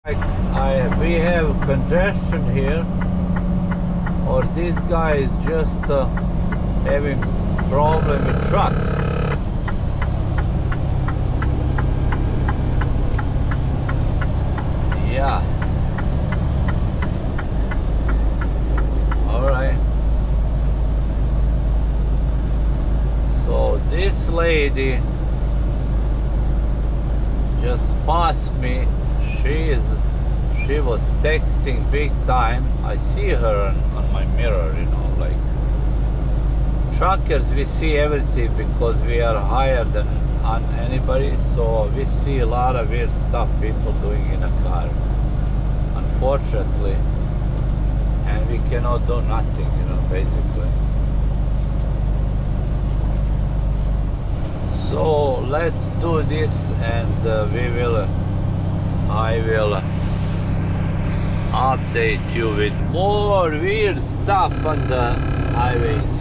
We have congestion here, or this guy is just having problem with truck. Yeah. All right. So this lady just passed me. She was texting big time. I see her on my mirror, you know, like truckers, we see everything because we are higher than on anybody, so we see a lot of weird stuff people doing in a car, unfortunately, and we cannot do nothing, you know, basically. So let's do this, and I will update you with more weird stuff on the highways.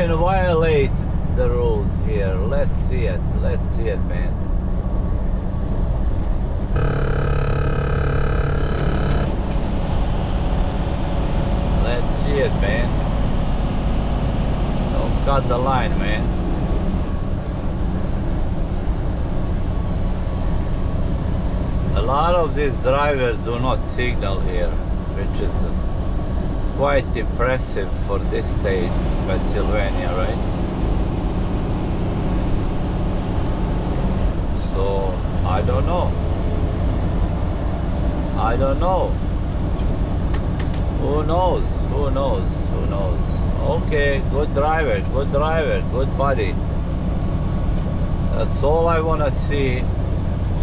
can violate the rules here. Let's see it. Let's see it, man. Let's see it, man. Don't cut the line, man. A lot of these drivers do not signal here, which is quite impressive for this state, Pennsylvania, right? So, I don't know. I don't know. Who knows? Who knows? Who knows? Okay, good driver, good buddy. That's all I want to see.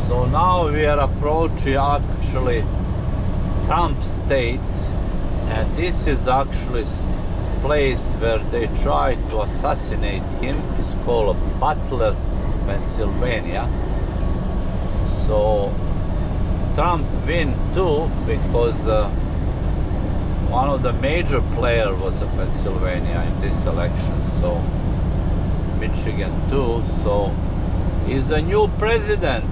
So now we are approaching actually Trump state, and this is actually a place where they tried to assassinate him. It's called Butler, Pennsylvania. So Trump win too, because one of the major players was in Pennsylvania in this election, so Michigan too. So he's a new president.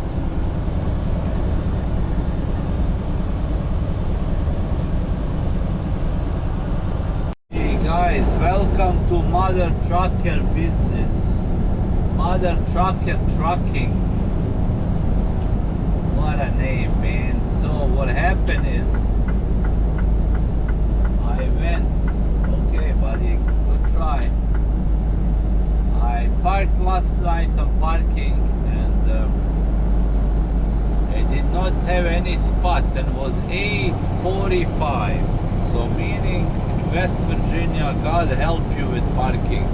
Guys, welcome to Mothertrucker business. Mothertrucker trucking. What a name, man. So what happened is I went, okay buddy, good try. I parked last night on parking, and I did not have any spot, and was 8:45. So meaning West Virginia, God help you with parking.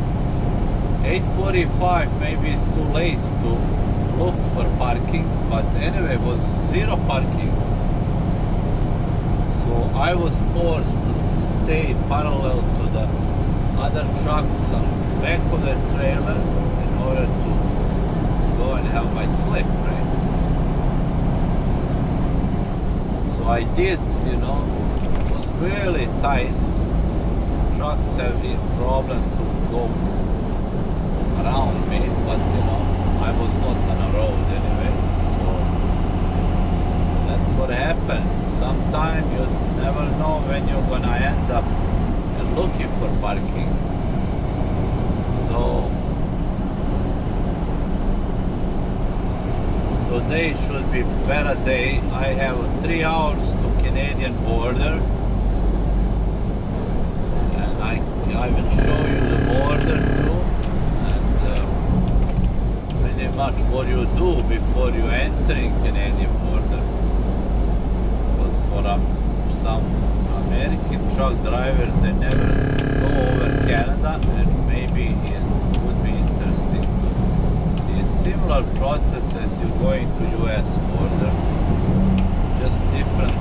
8:45, maybe it's too late to look for parking, but anyway, it was zero parking. So I was forced to stay parallel to the other trucks on the back of the trailer in order to go and have my slip, right? So I did, you know, it was really tight. Trucks have a problem to go around me, but you know, I was not on a road anyway, so that's what happened. Sometimes you never know when you're gonna end up looking for parking. So today should be a better day. I have 3 hours to Canadian border. I will show you the border too, and pretty much what you do before you entering Canadian border. Because for some American truck drivers, they never go over Canada, and maybe it would be interesting to see a similar process as you going to US border, just different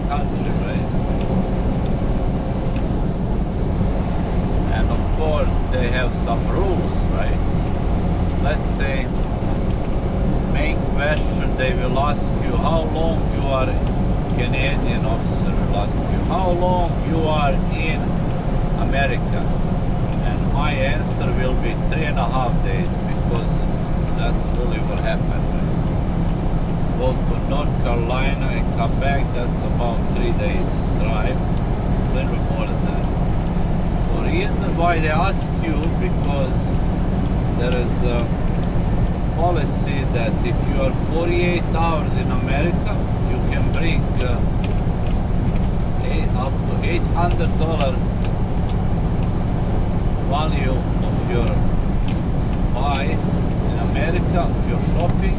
country, right? And of course they have some rules, right? Let's say main question, they will ask you how long you are, Canadian officer will ask you how long you are in America, and my answer will be 3.5 days, because that's really what happened. Go to North Carolina and come back, that's about 3 days drive, a little bit more than that. Reason why they ask you, because there is a policy that if you are 48 hours in America, you can bring up to $800 value of your buy in America if you're shopping,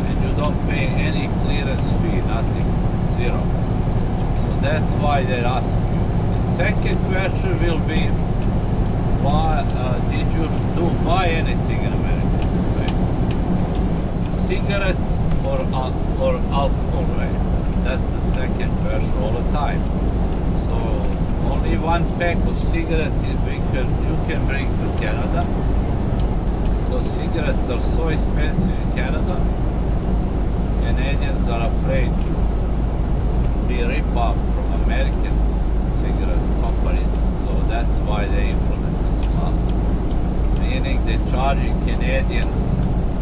and you don't pay any clearance fee, nothing, zero. So that's why they ask you. Second question will be, why did you buy anything in America? Right? Cigarette or alcohol, right? That's the second question all the time. So only one pack of cigarettes you can bring to Canada, because cigarettes are so expensive in Canada. Canadians are afraid to be ripped off from American cigarette companies, so that's why they implement this law. charging Canadians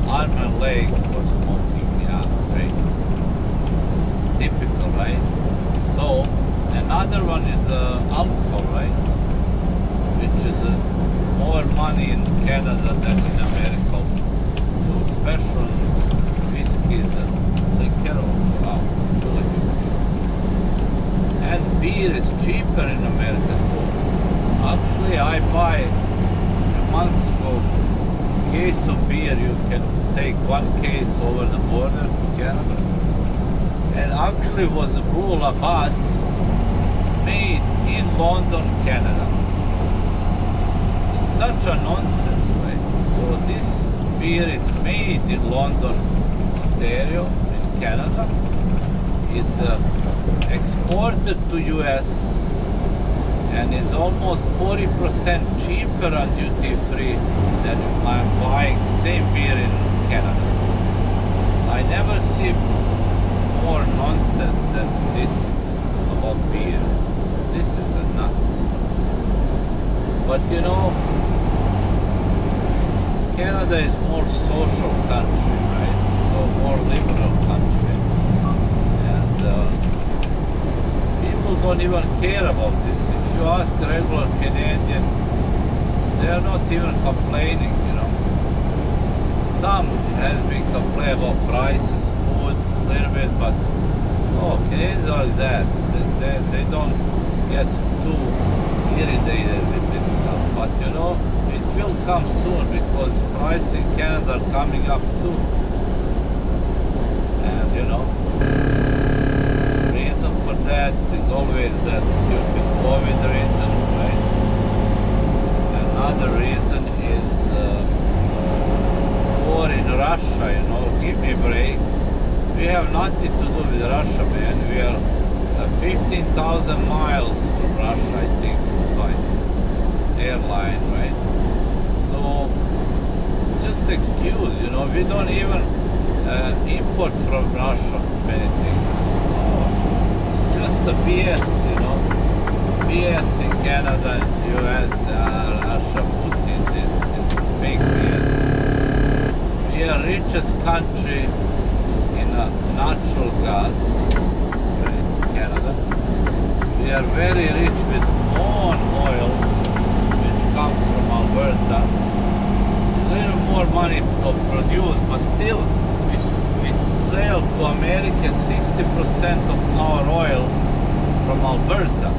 arm and leg for smoking. Yeah, right. Typical, right? So another one is alcohol, right? Which is more money in Canada than in America, especially whiskeys and liquor. Wow, really huge. And beer is cheaper in America too. Actually, I buy a month ago case of beer. You can take one case over the border to Canada, and actually was a Blue Labatt made in London, Canada. It's such a nonsense, right? So this beer is made in London, Ontario, in Canada, is exported to US and is almost 40% cheaper on duty free than I'm buying same beer in Canada. I never see more nonsense than this about beer. This is a nuts. But you know, Canada is more social country, right? So more liberal country, and people don't even care about this. If you ask a regular Canadian, they are not even complaining. You know, some has been complaining about prices, food, a little bit, but Canadians are like that. They don't get too irritated with this stuff. But you know, it will come soon because prices in Canada are coming up too. And you know, reason for that is always that stupid COVID reason, right? Another reason is war in Russia. You know, give me a break. We have nothing to do with Russia, man. We are 15,000 miles from Russia, I think, by airline, right? So it's just excuse, you know. We don't even import from Russia many things. Just a BS, you know. BS in Canada, US, Russia, Putin. This is big BS. We are richest country in natural gas, right? Canada. We are very rich with corn oil, which comes from Alberta. A little more money to produce, but still we sell to America 60% of our oil from Alberta.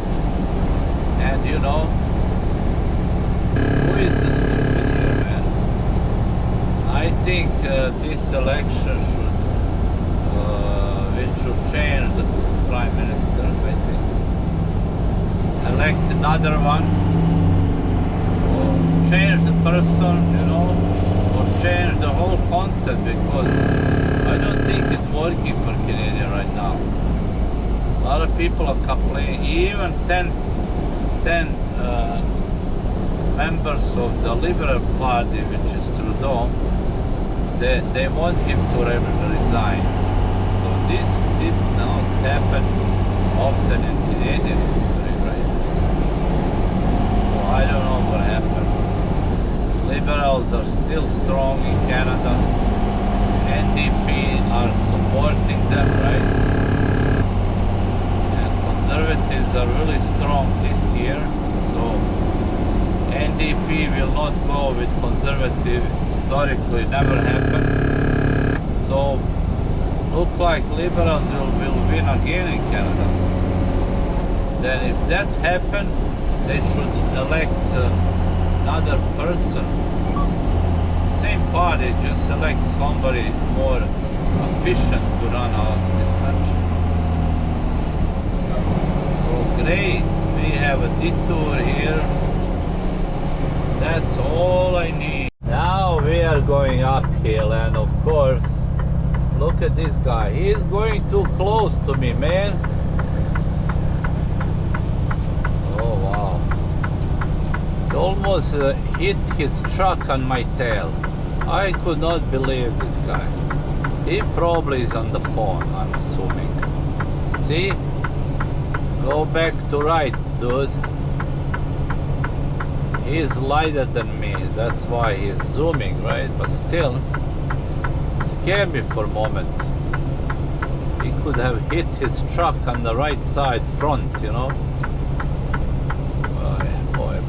And you know, who is the stupid here, man? I think this election should change the Prime Minister, I think. Elect another one, or change the person, you know, or change the whole concept, because I don't think it's working for Canada right now. A lot of people are complaining, even 10 members of the Liberal Party, which is Trudeau, they want him to resign. So this did not happen often in Canadian history, right? So I don't know what happened. Liberals are still strong in Canada. NDP are supporting them, right? And Conservatives are really strong this year. So NDP will not go with Conservative. Historically never happened. So look like Liberals will win again in Canada. Then if that happens, they should elect another person. Same party, just elect somebody more efficient to run this country. So great, we have a detour here. That's all I need. Now we are going uphill, and of course, look at this guy. He is going too close to me, man. Oh wow. He almost hit his truck on my tail. I could not believe this guy. He probably is on the phone, I'm assuming. See? Go back to right, dude. He's lighter than me, that's why he's zooming, right? But still, scared me for a moment. He could have hit his truck on the right side front, you know? Boy.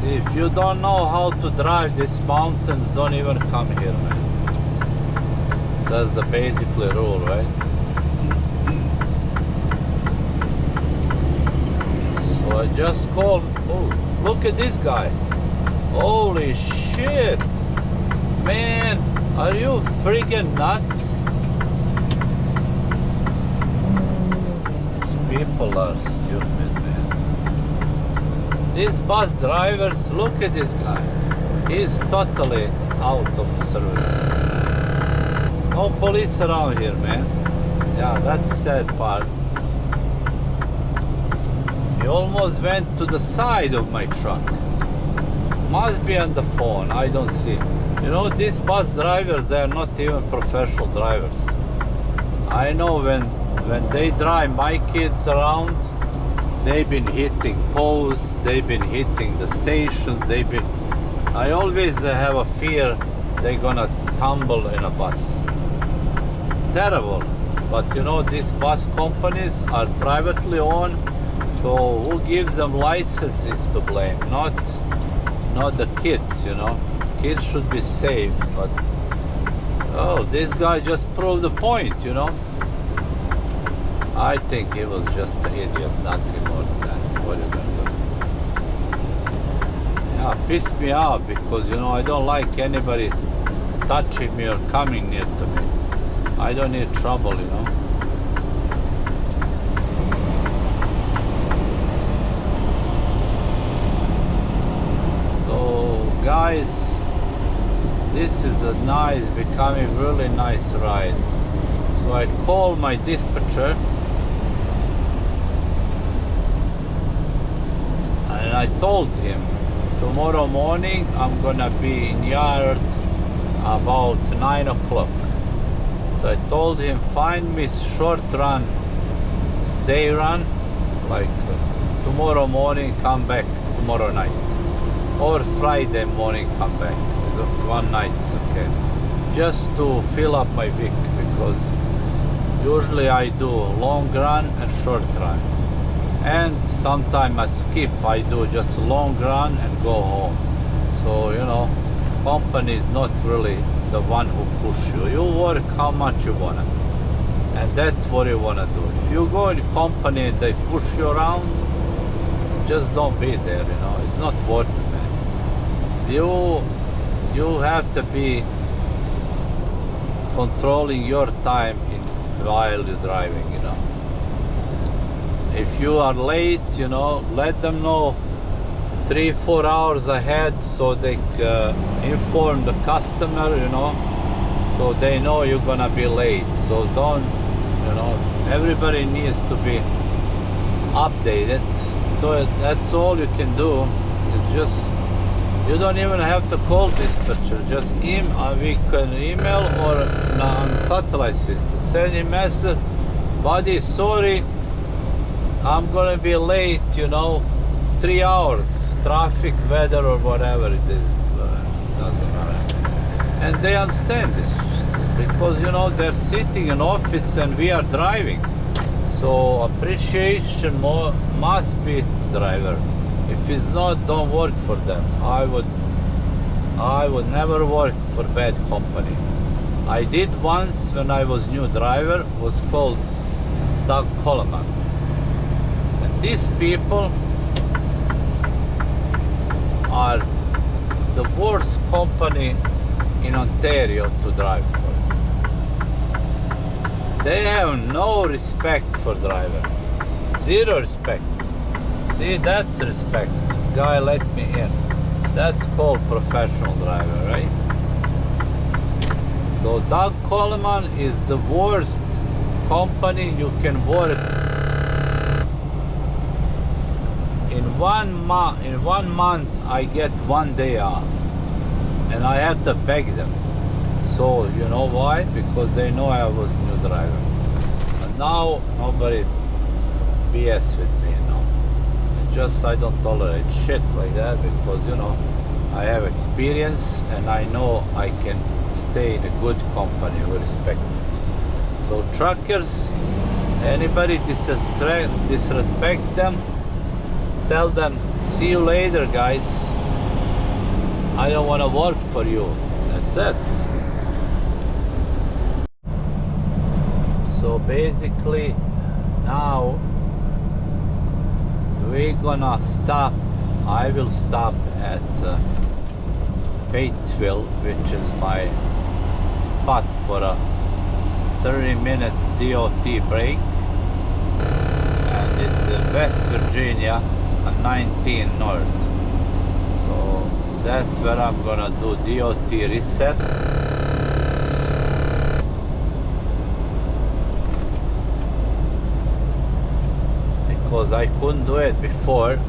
See, if you don't know how to drive these mountains, don't even come here, man. That's the basically rule, right? So I just called. Oh, look at this guy. Holy shit. Man, are you freaking nuts? These people are stupid, man. These bus drivers, look at this guy. He's totally out of service. No police around here, man. Yeah, that's sad part. He almost went to the side of my truck. Must be on the phone, I don't see. You know, these bus drivers, they're not even professional drivers. I know when they drive my kids around, they've been hitting posts, they've been hitting the stations, I always have a fear they're gonna tumble in a bus. Terrible. But you know, these bus companies are privately owned, so who gives them license is to blame, not the kids, you know. Kids should be safe, but oh, this guy just proved the point, you know. I think he was just an idiot, nothing more than that. What are you gonna do? Yeah, pissed me off because, you know, I don't like anybody touching me or coming near to me. I don't need trouble, you know. So, guys, this is a nice, becoming really nice ride. So I called my dispatcher and I told him tomorrow morning I'm gonna be in yard about 9 o'clock. So I told him find me short run, day run, like tomorrow morning come back tomorrow night, or Friday morning come back. One night is okay, just to fill up my week, because usually I do long run and short run, and sometimes I skip, I do just long run and go home. So, you know, company is not really the one who push you. You work how much you wanna, and that's what you wanna do. If you go in company and they push you around, just don't be there, you know. It's not worth it, man. You have to be controlling your time while you're driving, you know. If you are late, you know, let them know 3-4 hours ahead so they inform the customer, you know, so they know you're gonna be late. So don't, you know, everybody needs to be updated. So that's all you can do. It's just, you don't even have to call dispatcher. Just we can email or on satellite system. Send a message, buddy, sorry, I'm gonna be late, you know, 3 hours, traffic, weather, or whatever it is. Doesn't matter. And they understand this because, you know, they're sitting in office and we are driving. So appreciation must be to driver. If it's not, don't work for them. I would never work for bad company. I did once when I was new driver, was called Doug Coleman. And these people are the worst company in Ontario to drive for. They have no respect for driver. Zero respect. See, that's respect. Guy let me in. That's called professional driver, right? So Doug Coleman is the worst company you can work. In 1 month I get 1 day off, and I have to beg them. So you know why? Because they know I was new driver. But now nobody BS with me, you know. I don't tolerate shit like that because, you know, I have experience and I know I can stay in a good company with respect. So truckers, anybody disrespect them, tell them, see you later guys, I don't want to work for you. That's it. So basically now we're gonna stop. I will stop at Fatesville, which is my spot for a 30 minutes DOT break, and it's West Virginia, 19 North. So that's where I'm gonna do DOT reset. Because I couldn't do it before. You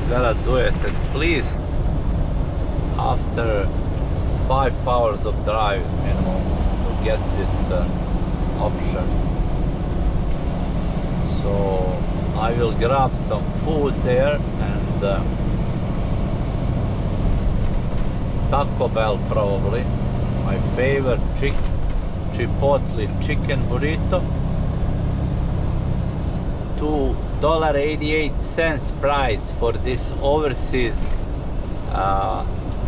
gotta do it at least after 5 hours of drive, you know, to get this option. So I will grab some food there and Taco Bell probably. My favorite Chipotle chicken burrito. $2.88 price for this overseas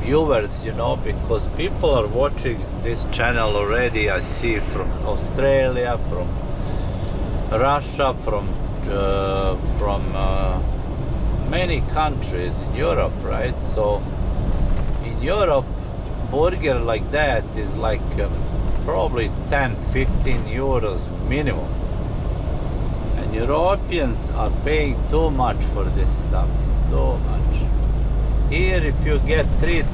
viewers, you know, because people are watching this channel already. I see from Australia, from Russia, from many countries in Europe, right? So in Europe, burger like that is like probably 10-15 euros minimum. Europeans are paying too much for this stuff, too much. Here if you get $3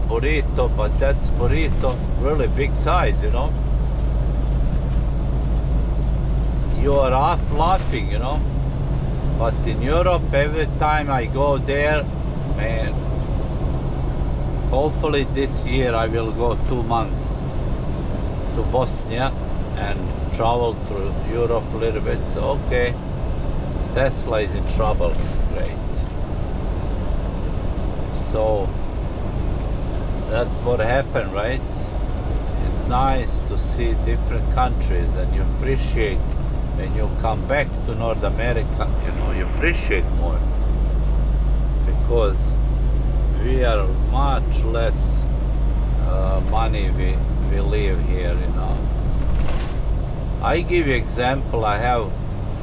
burrito, but that's burrito really big size, you know, you are half laughing, you know. But in Europe, every time I go there, man, hopefully this year I will go 2 months to Bosnia and travel through Europe a little bit. Okay, Tesla is in trouble. Great. So that's what happened, right? It's nice to see different countries and you appreciate when you come back to North America, you know, you appreciate more because we are much less money we live here, you know. I give you example. I have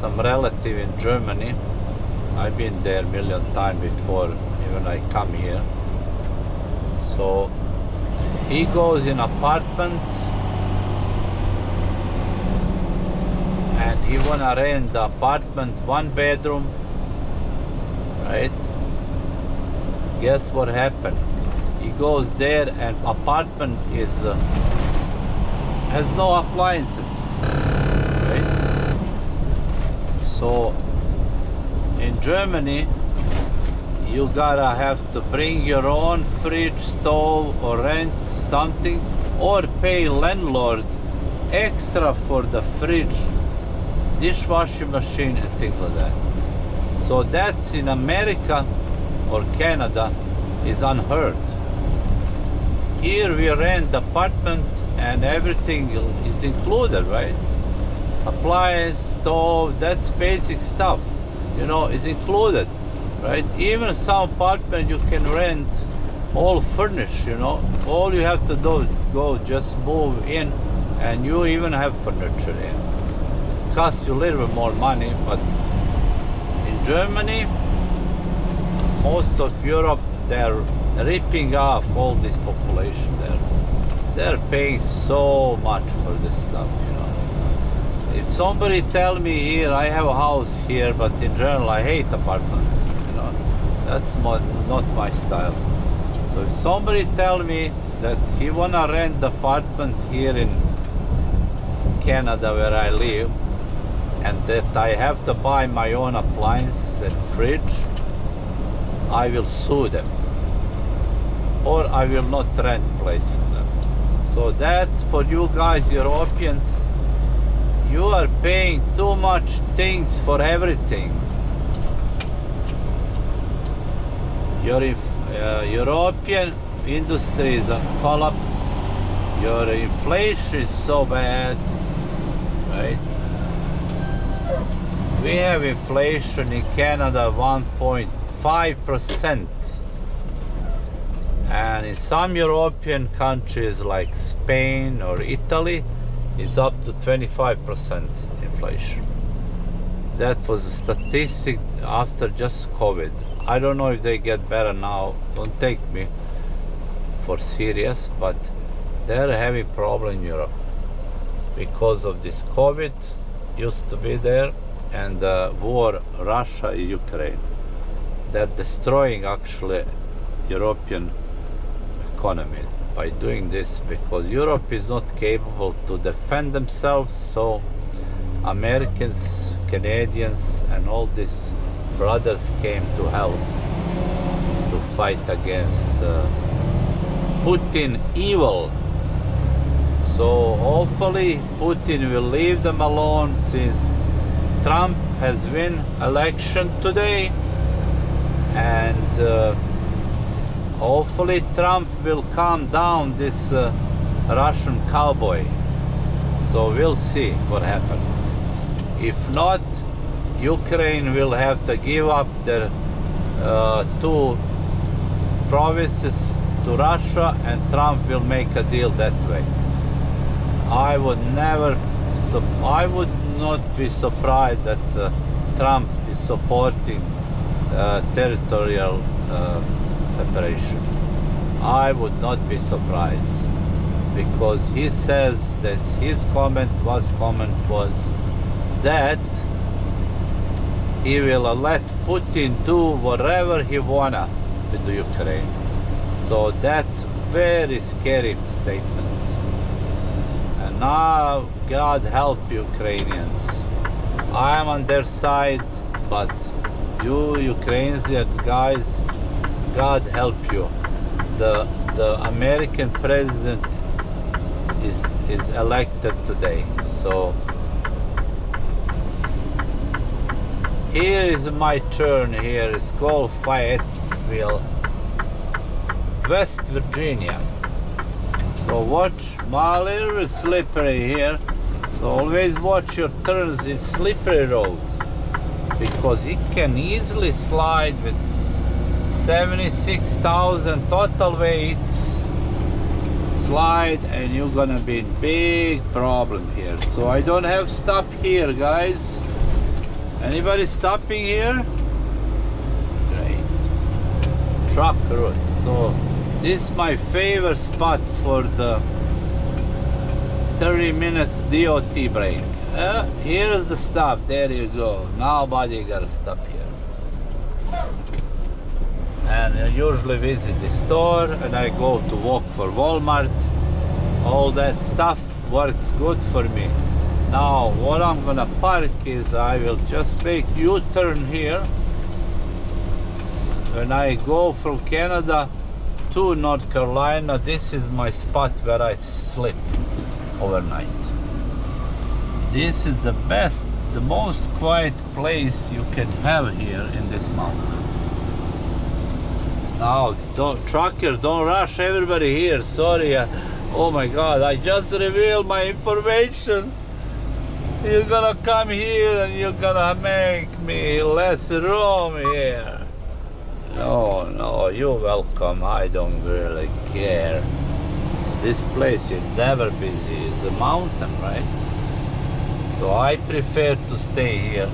some relative in Germany. I've been there a million times before even I come here. So he goes in apartment and he wanna rent the apartment 1 bedroom, right? Guess what happened? He goes there and apartment is has no appliances, right? So in Germany you gotta have to bring your own fridge, stove, or rent something, or pay landlord extra for the fridge, dishwashing machine and things like that. So that's in America or Canada is unheard. Here we rent apartment and everything is included, right? Appliance, stove, that's basic stuff, you know, is included, right? Even some apartment you can rent all furnished, you know. All you have to do is go just move in and you even have furniture in. Costs you a little bit more money, but in Germany, most of Europe, they're ripping off all this population there. They're paying so much for this stuff, you know. If somebody tell me here, I have a house here, but in general I hate apartments, you know, that's not my style. So if somebody tell me that he wanna rent the apartment here in Canada where I live, and that I have to buy my own appliance and fridge, I will sue them. Or I will not rent place from them. So that's for you guys, Europeans. you are paying too much things for everything. Your European industry is a collapse. Your inflation is so bad, right? We have inflation in Canada 1.5%, and in some European countries like Spain or Italy, it's up to 25% inflation. That was a statistic after just COVID. I don't know if they get better now. Don't take me for serious, but they're having problem in Europe because of this COVID used to be there, and the war Russia and Ukraine. They're destroying actually European economy by doing this, because Europe is not capable to defend themselves. So Americans, Canadians, and all these brothers came to help to fight against Putin evil. So hopefully Putin will leave them alone, since Trump has won election today, and hopefully Trump will calm down this Russian cowboy. So we'll see what happens. If not, Ukraine will have to give up their 2 provinces to Russia, and Trump will make a deal that way. I would not be surprised that Trump is supporting territorial separation. I would not be surprised, because he says that his comment was that he will let Putin do whatever he wanna with the Ukraine. So that's very scary statement. And now God help Ukrainians. I am on their side, but you Ukrainians guys, God help you. The American president is elected today. So here is my turn. Here is called Fayetteville, West Virginia. So watch, my little bit slippery here. So always watch your turns. It's slippery road, because it can easily slide with 76,000 total weight. Slide, and you're gonna be in big problem here. So I don't have stop here, guys. Anybody stopping here? Great. Truck route. So this is my favorite spot for the 30 minutes DOT break. Here's the stop. There you go. Nobody gotta stop here. And I usually visit the store, and I go to walk for Walmart. All that stuff works good for me. Now what I'm gonna park is, I will just make U-turn here. When I go from Canada to North Carolina, this is my spot where I sleep overnight. This is the best, the most quiet place you can have here in this mountain. Now, trucker, don't rush everybody here. Sorry. Oh my God, I just revealed my information. You're gonna come here and you're gonna make me less room here. No, you're welcome. I don't really care. This place is never busy. It's a mountain, right? So I prefer to stay here.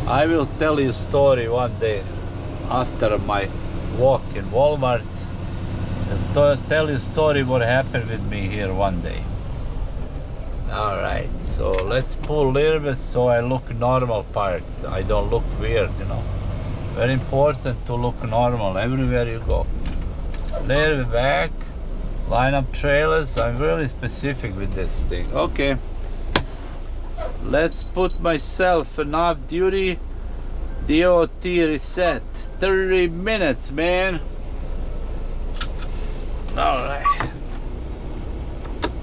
I will tell you a story one day after my walk in Walmart, and tell you a story what happened with me here one day. Alright, so let's pull a little bit so I look normal parked. I don't look weird, you know. Very important to look normal everywhere you go. Little bit back, line up trailers. I'm really specific with this thing. Okay, let's put myself an off-duty DOT reset. 30 minutes, man. Alright.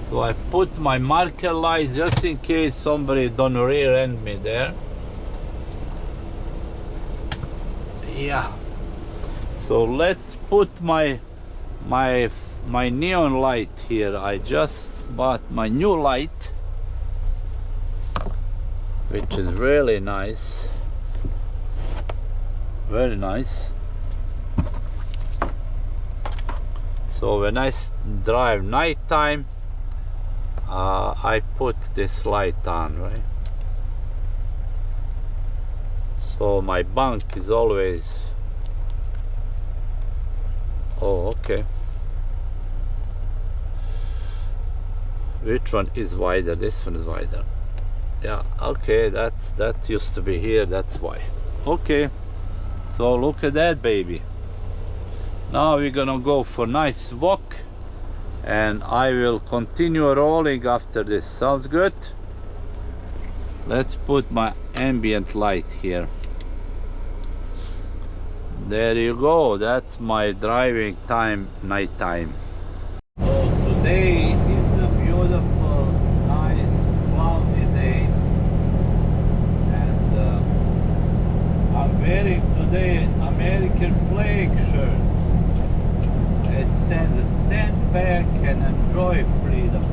So So I put my marker light just in case somebody don't rear end me there. Yeah. So let's put my neon light here. I just bought my new light, which is really nice. Very nice. So when I drive nighttime, I put this light on, right? So my bunk is always... Oh, okay. Which one is wider? This one is wider. Yeah, okay, that used to be here, that's why. Okay, so look at that, baby. Now we're gonna go for a nice walk, and I will continue rolling after this. Sounds good? Let's put my ambient light here. There you go, that's my driving time, night time. So today is a beautiful, nice, cloudy day, and I'm wearing today an American flag shirt. It says stand back and enjoy freedom.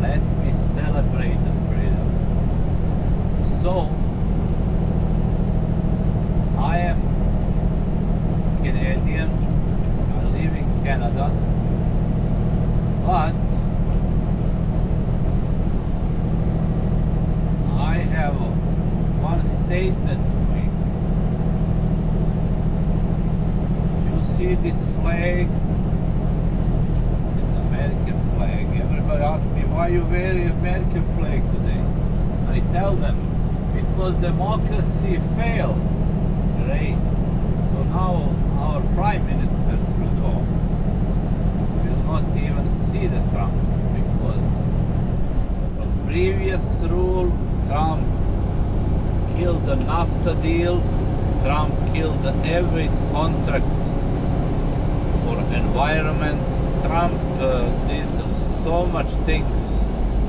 Let me celebrate the freedom. So I am Canadian. I live in Canada, but I have one statement to make. You see this flag? It's American flag. Everybody asks me, why you wearing American flag today? I tell them, because democracy failed. Great. So now our Prime Minister Trudeau will not even see the Trump, because the previous rule, Trump killed the NAFTA deal, Trump killed every contract for environment, Trump did so much things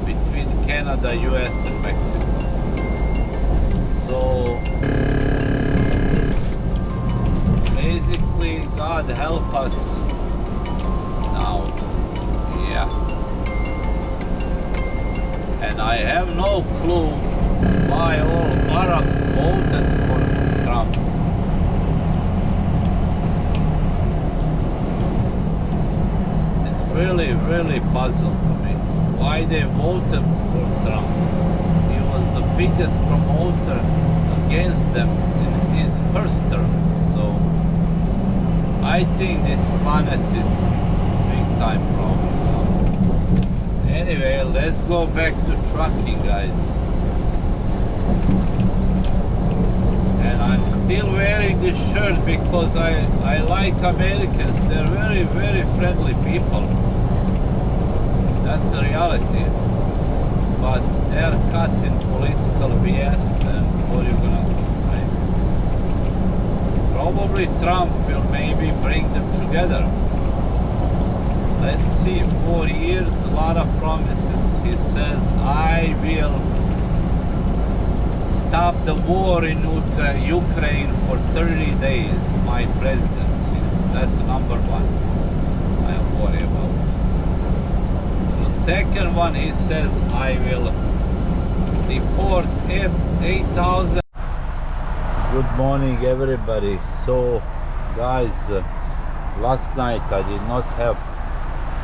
between Canada, US and Mexico. So basically, God help us now. Yeah. And I have no clue why all Arabs voted for Trump. It's really, really puzzled to me why they voted for Trump. He was the biggest promoter against them in his first term. So I think this planet is big time problem now. Anyway, let's go back to trucking, guys. And I'm still wearing this shirt because I like Americans. They're very, very friendly people. That's the reality. But they're caught in political BS, and what are you gonna do? Probably Trump will maybe bring them together. Let's see, 4 years, a lot of promises. He says, I will stop the war in Ukraine for 30 days, my presidency. That's number one I worry about. So second one, he says, I will deport 8,000. Good morning, everybody. So guys, last night I did not have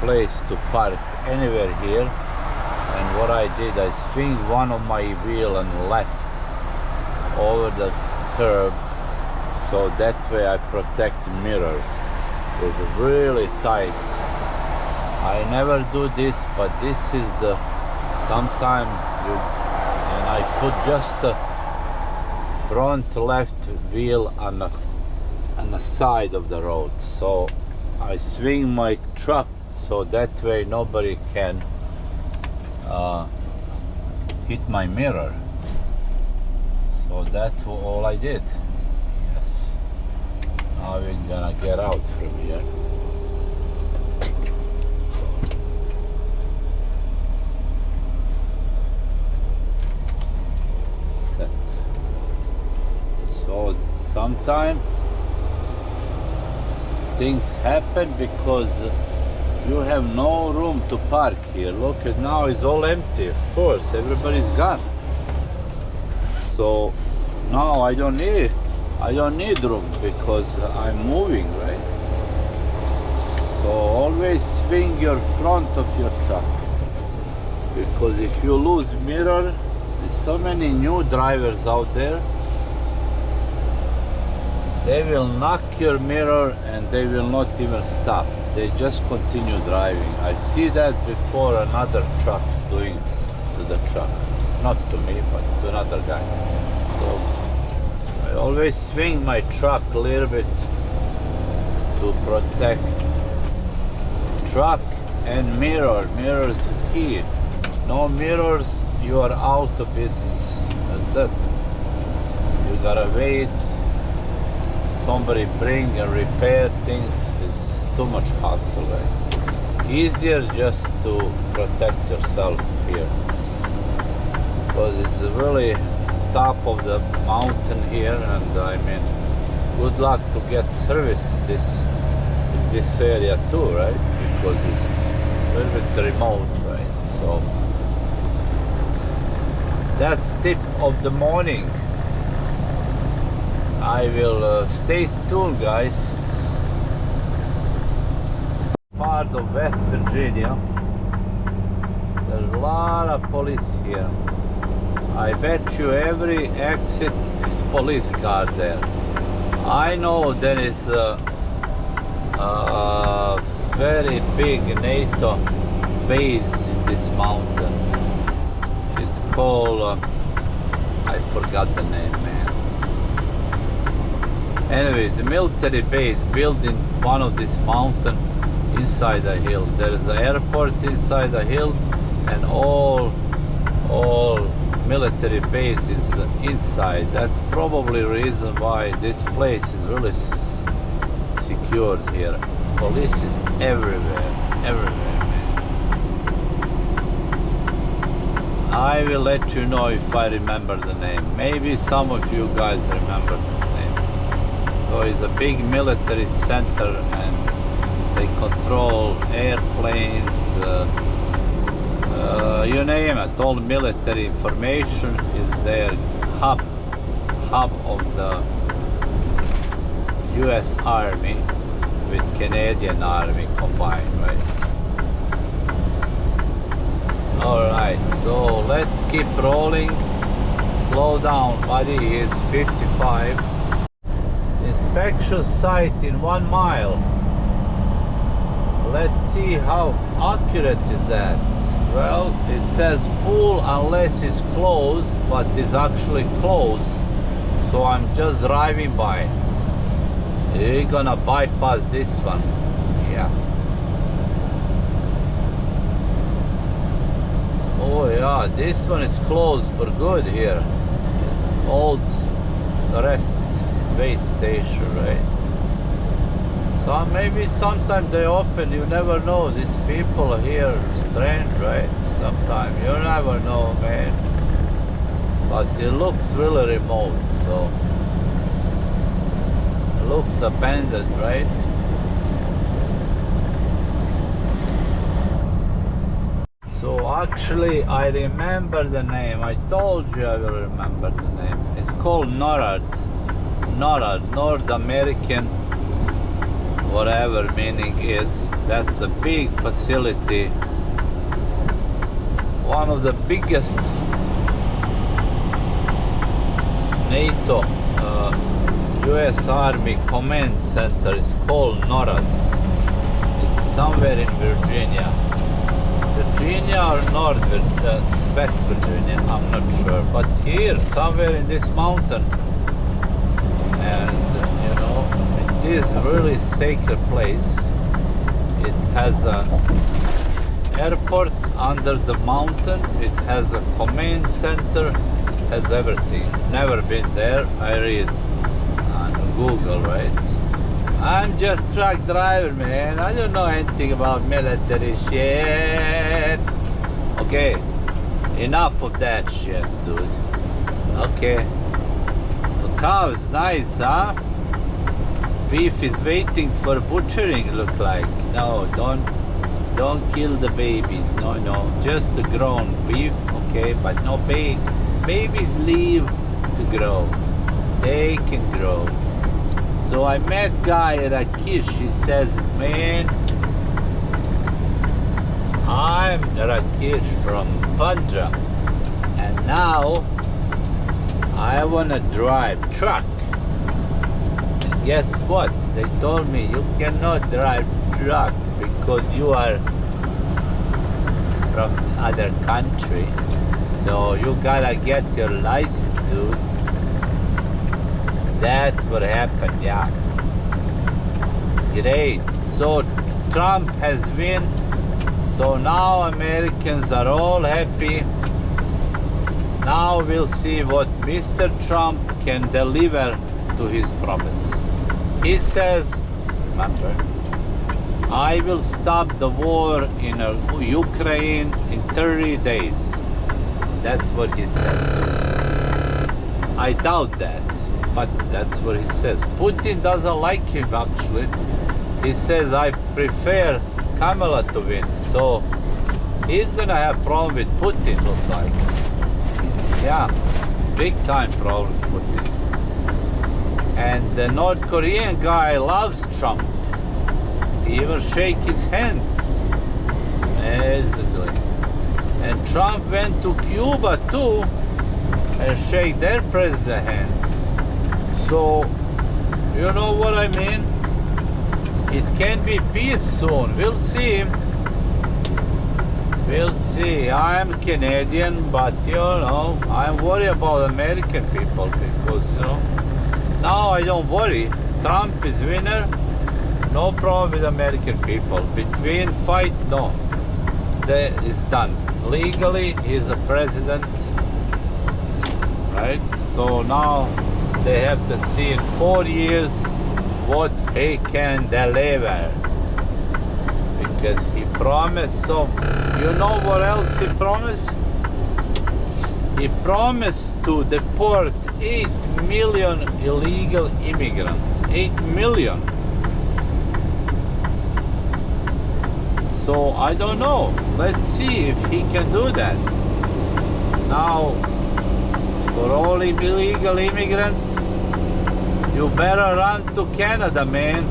place to park anywhere here, and what I did, I swing one of my wheel and left over the curb, so that way I protect the mirror. It's really tight. I never do this, but this is the sometime you, and I put just the front left wheel on the side of the road, so I swing my truck so that way nobody can hit my mirror. So that's all I did. Yes. Now we're gonna get out from here. Sometimes things happen because you have no room to park here. Look at now, it's all empty. Of course, everybody's gone. So now I don't need room because I'm moving, right? So always swing your front of your truck, because if you lose mirror, there's so many new drivers out there, they will knock your mirror and they will not even stop. They just continue driving. I see that before another truck's doing to the truck. Not to me, but to another guy. So I always swing my truck a little bit to protect truck and mirror. Mirror is key. No mirrors, you are out of business. That's it. You gotta wait. Somebody bring and repair things is too much hassle, right? Easier just to protect yourself here, because it's really top of the mountain here, and I mean, good luck to get service in this area too, right? Because it's a little bit remote, right? So that's tip of the morning. I will stay tuned, guys. Part of West Virginia. There's a lot of police here. I bet you every exit is police car there. I know there is a very big NATO base in this mountain. It's called, I forgot the name, man. Anyways, a military base built in one of these mountains inside a hill. There is an airport inside a hill, and all military base is inside. That's probably the reason why this place is really secured here. Police is everywhere, man. I will let you know if I remember the name. Maybe some of you guys remember this name. So it's a big military center, and they control airplanes, you name it. All military information is their hub of the US Army with Canadian Army combined, right? Alright, so let's keep rolling. Slow down, buddy. Is 55. Inspection site in 1 mile. Let's see how accurate is that. Well, it says pool unless it's closed, but it's actually closed. So I'm just driving by. You're gonna bypass this one. Yeah. Oh yeah, this one is closed for good here. Old rest wait station, right? So maybe sometimes they open, you never know. These people here are strange, right? Sometimes you never know, man. But it looks really remote, so it looks abandoned, right? So actually I remember the name. I told you I will remember the name. It's called NORAD, North American, whatever meaning is. That's a big facility, one of the biggest NATO US Army Command Center is called NORAD. It's somewhere in Virginia or West Virginia, I'm not sure, but here somewhere in this mountain. And you know, it is a really sacred place. It has an airport under the mountain, it has a command center, has everything. Never been there. I read on Google, right? I'm just truck driver, man. I don't know anything about military shit. Okay, enough of that shit, dude. Okay, Cows, nice, huh? Beef is waiting for butchering, look like. No, don't kill the babies. No, just the grown beef, okay? But no, babies leave to grow. They can grow. So I met guy at Rakish. He says, man, I'm Rakish from Punjab, and now I wanna drive truck. And guess what? They told me you cannot drive truck because you are from other country. So you gotta get your license, dude. That's what happened, yeah. Great. So Trump has won. So now Americans are all happy. Now we'll see what Mr. Trump can deliver to his promise. He says, remember, I will stop the war in Ukraine in 30 days. That's what he says. I doubt that, but that's what he says. Putin doesn't like him, actually. He says, I prefer Kamala to win. So he's gonna have problem with Putin, looks like. Yeah, big time problem with Putin. And the North Korean guy loves Trump. He even shake his hands. Basically. And Trump went to Cuba too and shake their president hands. So, you know what I mean? It can be peace soon. We'll see. We'll see. I'm Canadian, but you know, I'm worried about American people because, you know, now I don't worry. Trump is winner. No problem with American people. Between fight, no. That is done. Legally, he's a president. Right? So now they have to see in 4 years what he can deliver. Because he promised, so you know what else he promised? He promised to deport 8 million illegal immigrants. 8 million. So I don't know. Let's see if he can do that. Now, for all illegal immigrants, you better run to Canada, man.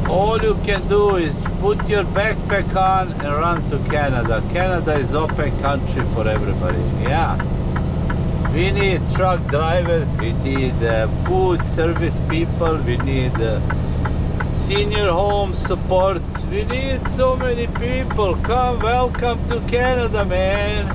All you can do is put your backpack on and run to Canada. Canada is open country for everybody. Yeah. We need truck drivers, we need food service people, we need senior home support. We need so many people. Come, welcome to Canada, man.